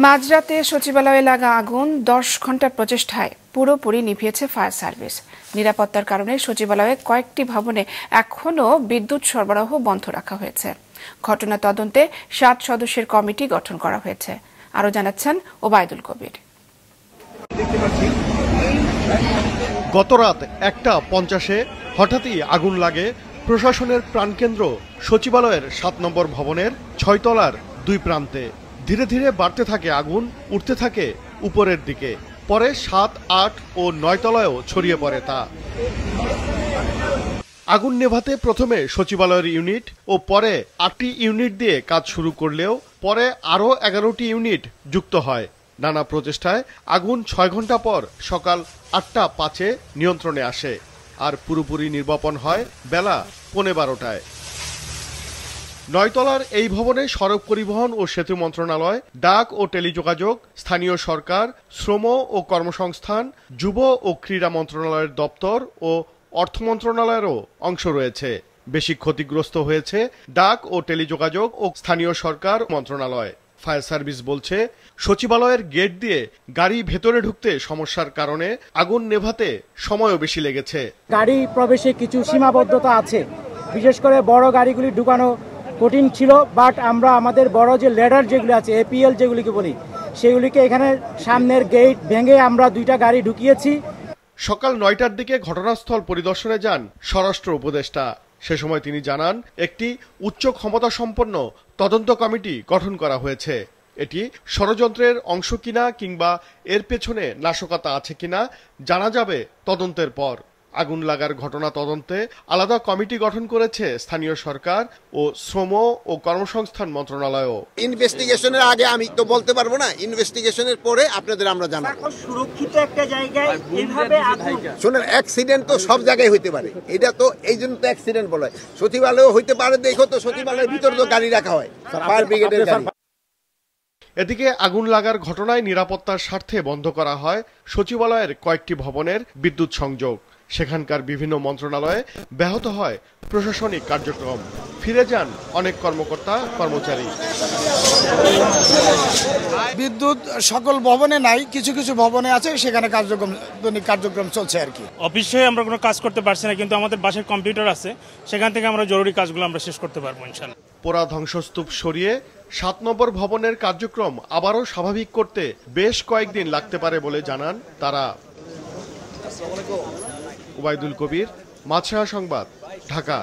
মাঝরাতে সচিবালয়ে লাগা আগুন 10 ঘন্টার প্রচেষ্টায় পুরোপুরি নিভিয়েছে ফায়ার সার্ভিস। নিরাপত্তার কারণে সচিবালয়ে কয়েকটি ভবনে এখনও বিদ্যুৎ সরবরাহ বন্ধ রাখা হয়েছে। ঘটনা তদন্তে 7 সদস্যের কমিটি গঠন করা হয়েছে। আরও জানাচ্ছেন ওবায়দুল কবির। গতরাত 1:50-এ হঠাৎই আগুন লাগে প্রশাসনের প্রাণকেন্দ্র সচিবালয়ের 7 নম্বর ভবনের 6 তলার 2 প্রান্তে। ধীরে ধীরে বাড়তে থাকে আগুন, উঠতে থাকে উপরের দিকে। পরে 7, 8 ও 9 তলায়ও ছড়িয়ে পড়ে তা। আগুন নেভাতে প্রথমে সচিবালয়ের ইউনিট ও পরে 8টি ইউনিট দিয়ে কাজ শুরু করলেও পরে আরও 11টি ইউনিট যুক্ত হয়। নানা প্রচেষ্টায় আগুন 6 ঘন্টা পর সকাল 8:05-এ নিয়ন্ত্রণে আসে, আর পুরোপুরি নির্বাপন হয় বেলা 12:15টায়। 9 তলার এই ভবনে সড়ক পরিবহন ও সেতু মন্ত্রণালয়, ডাক ও টেলিযোগাযোগ, স্থানীয় সরকার, শ্রম ও কর্মসংস্থান, যুব ও ক্রীড়া মন্ত্রণালয়ের দপ্তর ও অর্থ মন্ত্রণালয়েরও অংশ রয়েছে। বেশি ক্ষতিগ্রস্ত হয়েছে ডাক ও টেলিযোগাযোগ ও স্থানীয় সরকার মন্ত্রণালয়। ফায়ার সার্ভিস বলছে, সচিবালয়ের গেট দিয়ে গাড়ি ভেতরে ঢুকতে সমস্যার কারণে আগুন নেভাতে সময়ও বেশি লেগেছে। গাড়ি প্রবেশে কিছু সীমাবদ্ধতা আছে, বিশেষ করে বড় গাড়িগুলি ঢুকানো কঠিন ছিল। বাট আমরা আমাদের বড় যে লেডার যেগুলি আছে, এপিএল যেগুলিকে বলি, সেগুলিকে এখানে সামনের গেট ভেঙে আমরা 2টা গাড়ি ঢুকিয়েছি। সকাল 9টার দিকে ঘটনাস্থল পরিদর্শনে যান স্বরাষ্ট্র উপদেষ্টা। সে সময় তিনি জানান, একটি উচ্চ ক্ষমতা সম্পন্ন তদন্ত কমিটি গঠন করা হয়েছে। এটি ষড়যন্ত্রের অংশ কিনা কিংবা এর পেছনে নাশকতা আছে কিনা জানা যাবে তদন্তের পর। আগুন লাগার ঘটনা তদন্তে আলাদা কমিটি গঠন করেছে স্থানীয় সরকার ও শ্রম ও কর্মসংস্থান মন্ত্রণালয়ও। ইনভেস্টিগেশনের আগে আমি তো বলতে পারবো না, ইনভেস্টিগেশনের পরে আপনাদের আমরা জানাবো। সুরক্ষিত একটা জায়গায় এইভাবে শুনেন, অ্যাক্সিডেন্ট তো সব জায়গায় হইতে পারে, এটা তো এই জন্য তো অ্যাক্সিডেন্ট বলা হয়। সচিবালয় হইতে পারে, দেখো তো সচিবালয়ের ভিতরে তো গাড়ি রাখা হয়, ফায়ার ব্রিগেডের গাড়ি। এদিকে আগুন লাগার ঘটনায় নিরাপত্তার স্বার্থে বন্ধ করা হয় সচিবালয়ের কয়েকটি ভবনের বিদ্যুৎ সংযোগ। সেখানকার বিভিন্ন মন্ত্রণালয়ে ব্যাহত হয় প্রশাসনিক কার্যক্রম। ফিরে যান অনেক কর্মকর্তা কর্মচারী। বিদ্যুৎ সকল ভবনে নাই, কিছু কিছু ভবনে আছে, সেখানে দৈনিক কার্যক্রম চলছে আর কি। অফিসে আমরা কোনো কাজ করতে পারছি না, কিন্তু আমাদের বাসায় কম্পিউটার আছে, সেখান থেকে আমরা জরুরি কাজগুলো আমরা শেষ করতে পারবো ইনশাআল্লাহ। পোড়া ধ্বংসস্তূপ সরিয়ে 7 নম্বর ভবনের কার্যক্রম আবারও স্বাভাবিক করতে বেশ কয়েকদিন লাগতে পারে বলে জানান তারা। ওবায়দুল কবির, মাছরাঙা সংবাদ, ঢাকা।